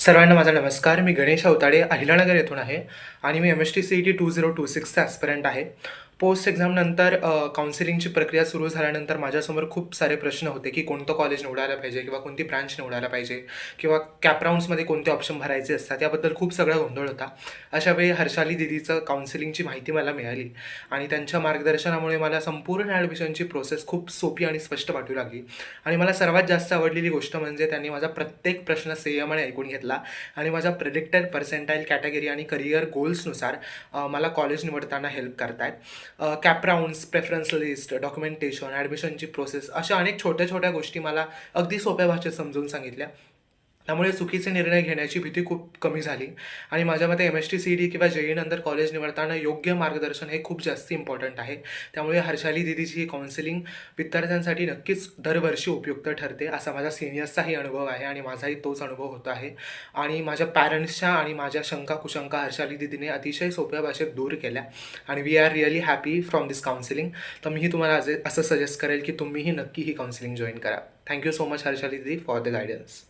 सर्वांना माझा नमस्कार. मी गणेश अवताडे अहिलानगर येथून आहे आणि मी MST CET 2026चा ॲस्पिरंट आहे. पोस्ट एक्झामनंतर काउन्सिलिंगची प्रक्रिया सुरू झाल्यानंतर माझ्यासमोर खूप सारे प्रश्न होते, की कोणतं कॉलेज निवडायला पाहिजे किंवा कोणती ब्रांच निवडायला पाहिजे किंवा कॅप राउंड्समध्ये कोणते ऑप्शन भरायचे असतात, याबद्दल खूप सगळा गोंधळ होता. अशावेळी हर्षाली दीदीचं काउन्सिलिंगची माहिती मला मिळाली आणि त्यांच्या मार्गदर्शनामुळे मला संपूर्ण ॲडमिशनची प्रोसेस खूप सोपी आणि स्पष्ट वाटू लागली. आणि मला सर्वात जास्त आवडलेली गोष्ट म्हणजे त्यांनी माझा प्रत्येक प्रश्न संयमाने ऐकून घेतला आणि माझ्या प्रेडिक्टेड पर्सेंटाईल कॅटेगरी आणि करिअर गोल्सनुसार मला कॉलेज निवडताना हेल्प करतायत. Cap rounds, preference list, documentation, ॲडमिशनची प्रोसेस अशा अनेक छोट्या छोट्या गोष्टी मला अगदी सोप्या भाषेत समजून सांगितल्या. त्यामुळे चुकीचे निर्णय घेण्याची भीती खूप कमी झाली आणि माझ्या मते MST CET किंवा JEE नंतर कॉलेज निवडताना योग्य मार्गदर्शन हे खूप जास्त इम्पॉर्टंट आहे. त्यामुळे हर्षाली दीदीची ही काउन्सिलिंग विद्यार्थ्यांसाठी नक्कीच दरवर्षी उपयुक्त ठरते, असा माझ्या सिनियर्सचाही अनुभव आहे आणि माझाही तोच अनुभव होत आहे. आणि माझ्या पॅरेंट्सच्या आणि माझ्या शंका कुशंका हर्षाली दीदीने अतिशय सोप्या भाषेत दूर केल्या आणि we are really happy from this counselling. तर मीही तुम्हाला असं सजेस्ट करेल की तुम्हीही नक्की ही काउन्सिलिंग जॉईन करा. Thank you so much Harshali didi for the guidance.